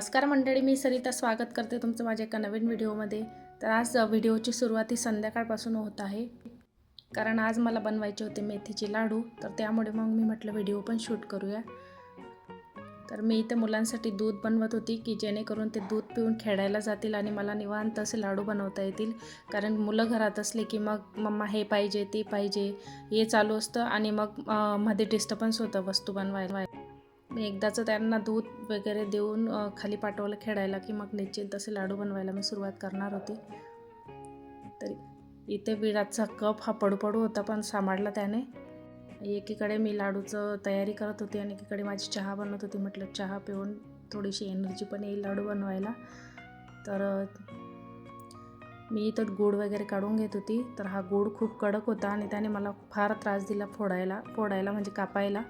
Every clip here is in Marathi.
नमस्कार मंडळी, मी सरिता स्वागत करते तुमचं माझ्या एका नवीन व्हिडिओमध्ये। तर आज व्हिडिओची सुरुवात ही संध्याकाळपासून होत आहे, कारण आज मला बनवायचे होते मेथीचे लाडू। तर त्यामुळे मग मी म्हटलं व्हिडिओ पण शूट करूया। तर मी इथे मुलांसाठी दूध बनवत होती की जेणेकरून ते दूध पिऊन खेळायला जातील आणि मला निवांत असे लाडू बनवता येतील। कारण मुलं घरात असले की मग मम्मा हे पाहिजे ते पाहिजे हे चालू असतं आणि मग मध्ये डिस्टर्बन्स होतं वस्तू बनवायला। मी एकदाचं त्यांना दूध वगैरे देऊन खाली पाठवलं खेळायला की मग निश्चित तसे लाडू बनवायला मी सुरुवात करणार होती। तर इथे विडाचा कप हा पडू होता पण सांभाळला त्याने। एकीकडे मी लाडूचं तयारी करत होती आणि एकीकडे माझी चहा बनवत होती। म्हटलं चहा पिऊन थोडीशी एनर्जी पण येईल लाडू बनवायला। तर मी इथं गूळ वगैरे काढून घेत होती। तर हा गूळ खूप कडक होता आणि त्याने मला फार त्रास दिला फोडायला म्हणजे कापायला।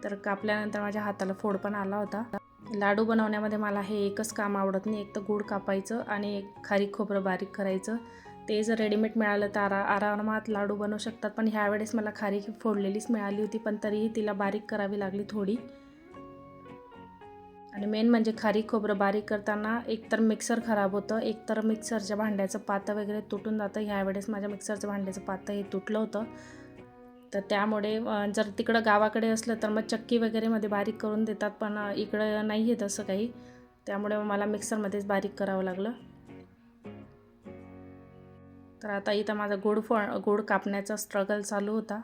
तर कापल्यानंतर माझ्या हाताला फोड पण आला होता। लाडू बनवण्यामध्ये मला हे एकच काम आवडत नाही, एक तर गूळ कापायचं आणि एक खारीक खोबरं बारीक करायचं। ते जर रेडीमेड मिळालं तर आरामात लाडू बनवू शकतात, पण ह्यावेळेस मला खारीक फोडलेलीच मिळाली होती, पण तरीही तिला बारीक करावी लागली थोडी। आणि मेन म्हणजे खारीक खोबरं बारीक करताना एकतर मिक्सर खराब होतं, एकतर मिक्सरच्या भांड्याचं पातं वगैरे तुटून जातं। ह्यावेळेस माझ्या मिक्सरचं भांड्याचं पातं हे तुटलं होतं। तर त्यामुळे जर तिकडं गावाकडे असलं तर मग चक्की वगैरेमध्ये बारीक करून देतात, पण इकडं नाही आहे तसं काही। त्यामुळे मला मिक्सरमध्येच बारीक करावं लागलं। तर आता इथं माझा गूळ कापण्याचा स्ट्रगल चालू होता।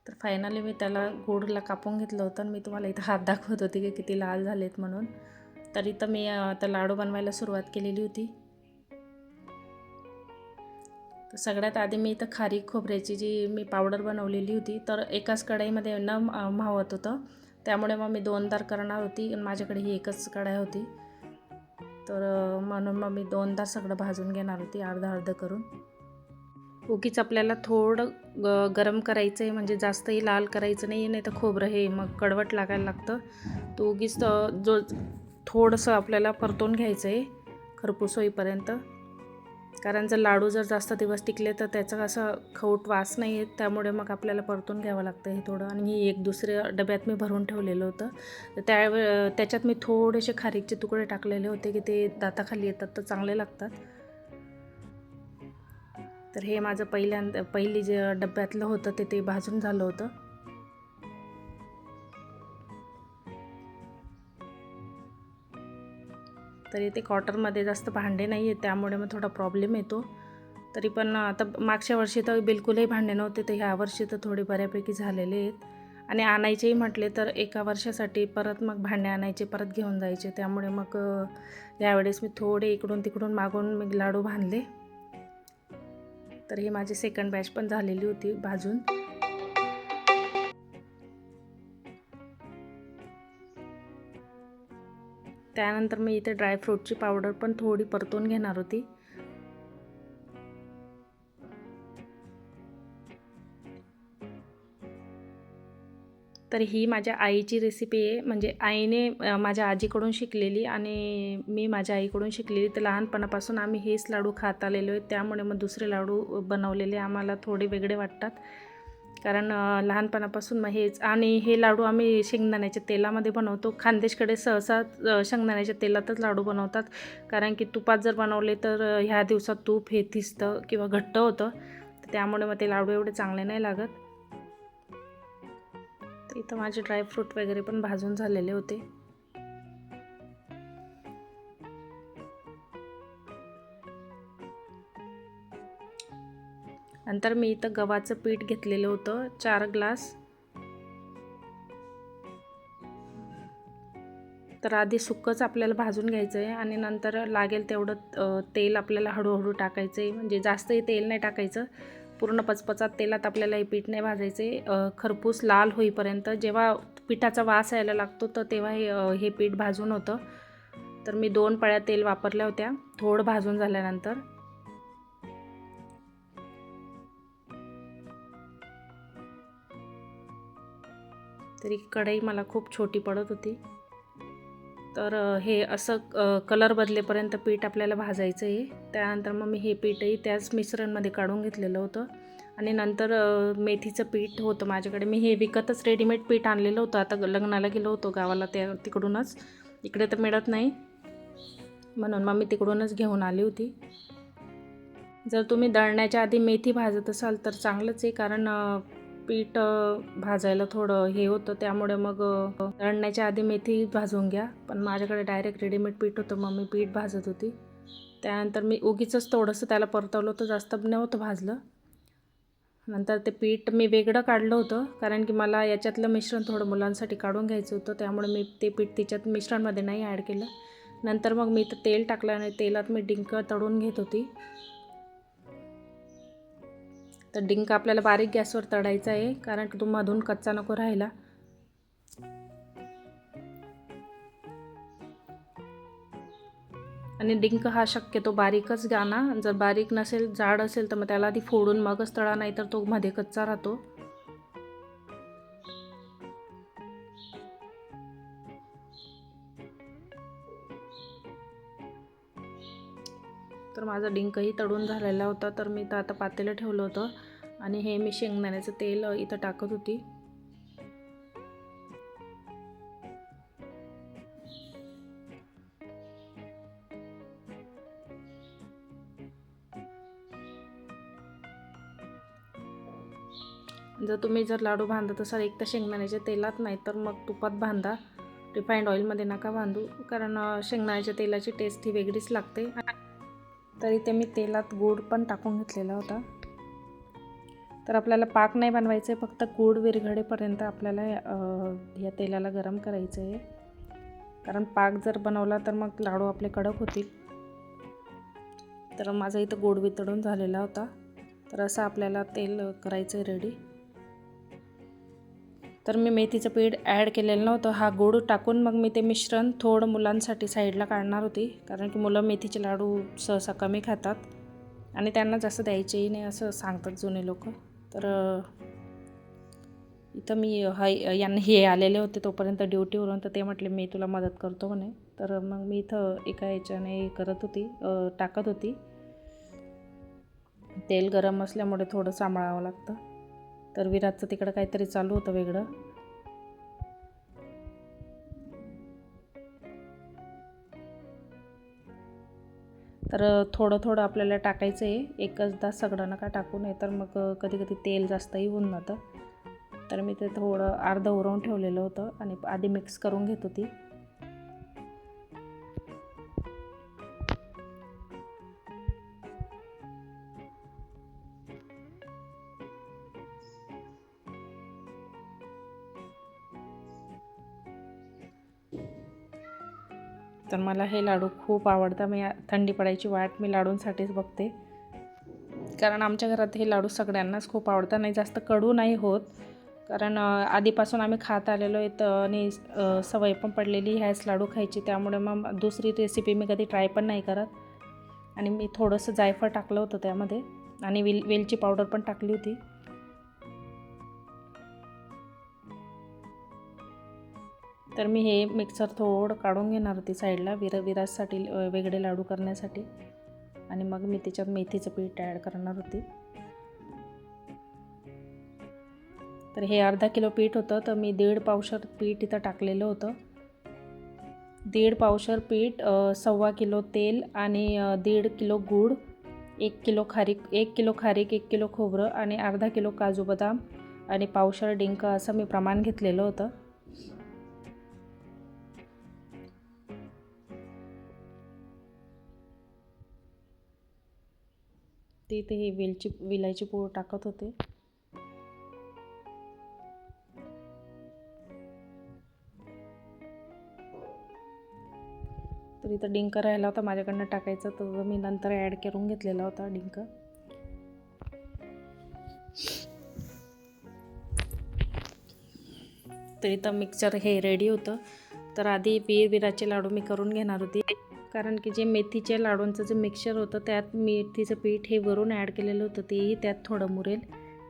तर फायनली मी त्याला गूळला कापून घेतलं होतं आणि मी तुम्हाला इथं हात दाखवत होती की किती लाल झालेत म्हणून। तर इथं मी आता लाडू बनवायला सुरुवात केलेली होती। तर सगळ्यात आधी मी इथं खारीक खोबऱ्याची जी मी पावडर बनवलेली होती, तर एकाच कढईमध्ये न मावत होतं, त्यामुळे मग मी दोनदा करणार होती आणि माझ्याकडे ही एकच कढई होती। तर म्हणून मग मी दोनदा सगळं भाजून घेणार होती, अर्ध करून। उगीच आपल्याला थोडं गरम करायचं आहे, म्हणजे जास्तही लाल करायचं नाही, नाही तर खोबरं हे मग कडवट लागायला लागतं। तो उगीच जो थोडंसं आपल्याला परतून घ्यायचं आहे खरपूस होईपर्यंत। कारण जर लाडू जास्त दिवस टिकले तर त्याचा असा खवट वास नाही येत, त्यामुळे मग आपल्याला परतून घ्यावं लागतं हे थोडं। आणि एक दुसऱ्या डब्यात मी भरून ठेवलेलं होतं, तर त्याच्यात मी थोडेसे खारीकचे तुकडे टाकलेले होते की ते दाताखाली येतात तर चांगले लागतात। तर हे माझं पहिली जे डब्यातलं होतं ते भाजून झालं होतं। तर इथे कॉटरमध्ये जास्त भांडे नाही आहेत, त्यामुळे मग थोडा प्रॉब्लेम येतो। तरी पण आता मागच्या वर्षी तर बिलकुलही भांडे नव्हते, तर ह्या वर्षी तर थोडे बऱ्यापैकी झालेले आहेत। आणि आणायचेही म्हटले तर एका वर्षासाठी परत मग भांडे आणायचे, परत घेऊन जायचे। त्यामुळे मग यावेळेस मी थोडे इकडून तिकडून मागून मी लाडू बांधले। तर ही माझी सेकंड बॅच पण झालेली होती भाजून। त्यानंतर मी इथे ड्रायफ्रूटची पावडर पण थोडी परतून घेणार होती। तर ही माझ्या आईची रेसिपी आहे, म्हणजे आईने माझ्या आजीकडून शिकलेली आणि मी माझ्या आईकडून शिकलेली। तर लहानपणापासून आम्ही हेच लाडू खात आलेलो आहे, त्यामुळे मग दुसरे लाडू बनवलेले आम्हाला थोडे वेगळे वाटतात। कारण लहानपणापासून मग हेच, आणि हे लाडू आम्ही शेंगदाण्याच्या तेलामध्ये बनवतो। खानदेशकडे सहसा शेंगदाण्याच्या तेलातच लाडू बनवतात, कारण की तुपात जर बनवले तर ह्या दिवसात तूप हे थिजतं किंवा घट्ट होतं, त्यामुळे मग ते लाडू एवढे चांगले नाही लागत। तर इथं माझे ड्रायफ्रूट वगैरे पण भाजून झालेले होते। नंतर मी इथं गव्हाचं पीठ घेतलेलं होतं 4 ग्लास। तर आधी सुक्कंच आपल्याला भाजून घ्यायचं आहे आणि नंतर लागेल तेवढं तेल आपल्याला हळूहळू टाकायचं आहे, म्हणजे जास्तही तेल नाही टाकायचं। पूर्ण पचपचात तेलात आपल्याला हे पीठ नाही भाजायचे, खरपूस लाल होईपर्यंत। जेव्हा पिठाचा वास यायला लागतो तर तेव्हा हे पीठ भाजून होतं। तर मी 2 पळ्या तेल वापरल्या होत्या थोडं भाजून झाल्यानंतर। तरी कढई मला खूप छोटी पडत होती। तर हे असं कलर बदलेपर्यंत पीठ आपल्याला भाजायचं आहे। त्यानंतर मग मी हे पीठही त्याच मिश्रणमध्ये काढून घेतलेलं होतं आणि नंतर मेथीचं पीठ होतं माझ्याकडे. मी हे विकतच रेडीमेड पीठ आणलेलं होतं. आता लग्नाला गेलो होतो गावाला, तिकडूनच. इकडे तर मिळत नाही, म्हणून मग मी तिकडूनच घेऊन आली होती. जर तुम्ही दळण्याच्या आधी मेथी भाजत असाल तर चांगलंच आहे, कारण पीठ भाजायला थोडं हे होतं, त्यामुळे मग दळण्याच्या आधी मेथी भाजून घ्या. पण माझ्याकडे डायरेक्ट रेडीमेड पीठ होतं, मग मी पीठ भाजत होती. त्यानंतर मी उगीचच थोडंसं त्याला परतवलं होतं, जास्त नव्हतं भाजलं. नंतर ते पीठ मी वेगळं काढलं होतं, कारण की मला याच्यातलं मिश्रण थोडं मुलांसाठी काढून घ्यायचं होतं, त्यामुळे मी ते पीठ तिच्यात मिश्रणमध्ये नाही ॲड केलं. नंतर मग मी इथं तेल टाकलं आणि तेलात मी डिंक तळून घेत होती. तर डिंक आपल्याला बारीक गॅसवर तळायचा आहे, कारण की तो मधून कच्चा नको राहायला. आणि डिंक हा शक्यतो बारीकच घ्या ना, जर बारीक नसेल, जाड असेल तर मग त्याला आधी फोडून मगच तळा, नाही तर तो मध्ये कच्चा राहतो. तर माझा डिंकही तळून झालेला होता, तर मी तर आता पातेलं ठेवलं होतं आणि हे मी शेंगदाण्याचं तेल इथं टाकत होती. जर तुम्ही लाडू बांधत असाल एक तर शेंगदाण्याच्या तेलात, नाही तर मग तुपात बांधा. रिफाईंड ऑइलमध्ये नका बांधू, कारण शेंगदाण्याच्या तेलाची टेस्ट ही वेगळीच लागते. तरी ते मी तेलात गूळ पण टाकून घेतलेला होता. तर आपल्याला पाक नाही बनवायचं आहे, फक्त गूळ विरघळेपर्यंत आपल्याला या तेलाला गरम करायचं आहे, कारण पाक जर बनवला तर मग लाडू आपले कडक होतील. तर माझा इथं गूळ वितळून झालेला होता. तर असं आपल्याला तेल करायचं आहे रेडी. तर मी मेथीचं पीठ ॲड केलेलं नव्हतं, हा गूळ टाकून मग मी ते मिश्रण थोडं मुलांसाठी साईडला काढणार होती, कारण की मुलं मेथीचे लाडू सहसा कमी खातात आणि त्यांना जास्त द्यायचेही नाही असं सांगतात जुने लोक. तर इथं मी यांना हे आलेले होते तोपर्यंत ड्युटीवरून, तर ते म्हटले मी तुला मदत करतो म्हणे. तर मग मी इथं एका याच्याने टाकत होती. तेल गरम असल्यामुळे थोडं सांभाळावं लागतं. तर विराजचं तिकडं काहीतरी चालू होतं वेगळं. तर थोडं थोडं आपल्याला टाकायचं आहे, एकचदा सगळं नका टाकू, नाही तर मग कधी कधी तेल जास्तही होऊन जातं. तर मी ते थोडं अर्धं उरवून ठेवलेलं होतं आणि आधी मिक्स करून घेत होती. तर मला हे लाडू खूप आवडतात. मी थंडी पडायची वाट मी लाडूंसाठीच बघते, कारण आमच्या घरात हे लाडू सगळ्यांनाच खूप आवडतात. नाही जास्त कडू नाही होत, कारण आधीपासून आम्ही खात आलेलो आहेत आणि सवय पण पडलेली ह्याच लाडू खायची, त्यामुळे मग दुसरी रेसिपी मी कधी ट्राय पण नाही करत. आणि मी थोडंसं जायफळ टाकलं होतं त्यामध्ये, आणि वेलची पावडर पण टाकली होती. तर मी हे मिक्सर थोडं काढून घेणार होती साईडला विराजसाठी वेगळे लाडू करण्यासाठी, आणि मग मी त्याच्यात मेथीचं पीठ ॲड करणार होती. तर हे अर्धा किलो पीठ होतं, तर मी 1.5 पावशर पीठ इथं टाकलेलं होतं. 1.5 पावशर पीठ, 1.25 किलो तेल आणि 1.5 किलो गूळ, 1 किलो खारीक, 1 किलो खोबरं आणि अर्धा किलो काजू बदाम आणि पावशर डिंक, असं मी प्रमाण घेतलेलं होतं. ते हे विलायची पूड टाकत होते. तर इथं डिंक राहिला होता माझ्याकडनं टाकायचा, तर मी नंतर ॲड करून घेतलेला होता डिंक. तर इथं मिक्सचर हे रेडी होतं. तर आधी विराचे लाडू मी करून घेणार होते, कारण की जे मेथीच्या लाडूंचं जे मिक्सचर होतं त्यात मेथीचं पीठ हे वरून ॲड केलेलं होतं, तेही त्यात थोडं मुरेल,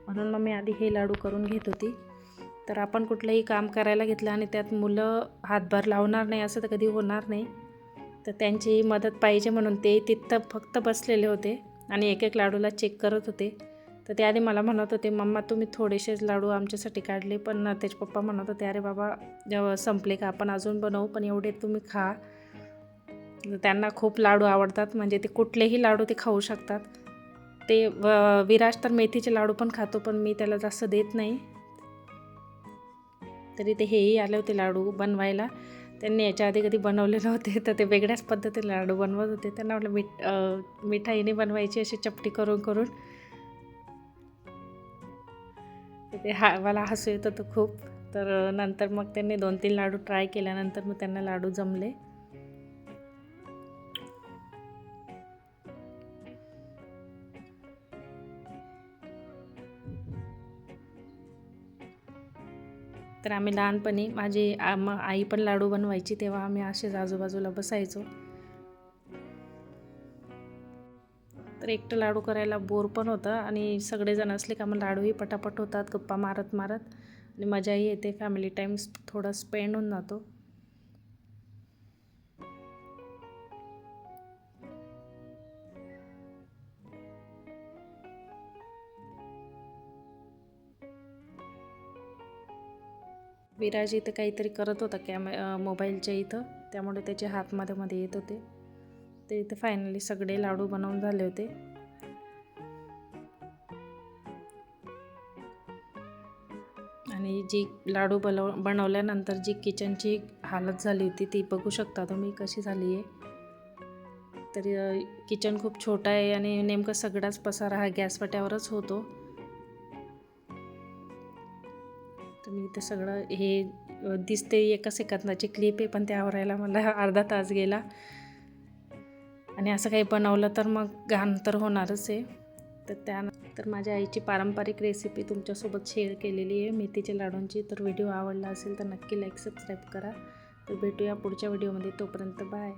म्हणून मग मी आधी हे लाडू करून घेत होती. तर आपण कुठलंही काम करायला घेतलं आणि त्यात मुलं हातभार लावणार नाही असं तर कधी होणार नाही. तर त्यांची मदत पाहिजे म्हणून ते तिथं फक्त बसलेले होते आणि एक एक लाडूला चेक करत होते. तर ते आधी मला म्हणत होते, मम्मा तुम्ही थोडेसेच लाडू आमच्यासाठी काढले, पण त्याचे पप्पा म्हणत होते, अरे बाबा संपले का, आपण अजून बनवू, पण एवढे तुम्ही खा. त्यांना खूप लाडू आवडतात, म्हणजे ते कुठलेही लाडू ते खाऊ शकतात. ते विराज तर मेथीचे लाडू पण खातो, पण मी त्याला जास्त देत नाही. तरी ते हेही आले होते लाडू बनवायला. त्यांनी याच्या आधी कधी बनवले नव्हते, तर ते वेगळ्याच पद्धतीने लाडू बनवत होते. त्यांना म्हटलं मिठाईने बनवायची अशी चपटी करून करून. ते मला हसू येत होतं खूप. तर नंतर मग त्यांनी 2-3 लाडू ट्राय केल्यानंतर मग त्यांना लाडू जमले. तर आम्ही लहानपणी माझी आई पण लाडू बनवायची, तेव्हा आम्ही असेच आजूबाजूला बसायचो. तर एकटं लाडू करायला बोर पण होतं आणि सगळेजण असले का मग लाडूही पटापट होतात, गप्पा मारत मारत, आणि मजाही येते. फॅमिली टाईम थोडा स्पेंड होऊन जातो. विराज इथं काहीतरी करत होता मोबाईलच्या इथं, त्यामुळे त्याचे हात मध्ये येत होते. ते इथे फायनली सगळे लाडू बनवून झाले होते. आणि जी लाडू बनवल्यानंतर जी किचनची हालत झाली होती ती बघू शकता तुम्ही कशी झाली आहे. तर किचन खूप छोटा आहे आणि नेमकं सगळाच पसारा हा गॅसवाट्यावरच होतो. तर मी इथे सगळं हे दिसते एका सेकंदाची क्लिप आहे, पण त्या आवरायला मला अर्धा तास गेला. आणि असं काही बनवलं तर मग घाण तर होणारच आहे. तर त्यानंतर माझ्या आईची पारंपरिक रेसिपी तुमच्यासोबत शेअर केलेली आहे मेथीच्या लाडूंची. तर व्हिडिओ आवडला असेल तर नक्की लाईक सबस्क्राईब करा. तर भेटूया पुढच्या व्हिडिओमध्ये. तोपर्यंत बाय.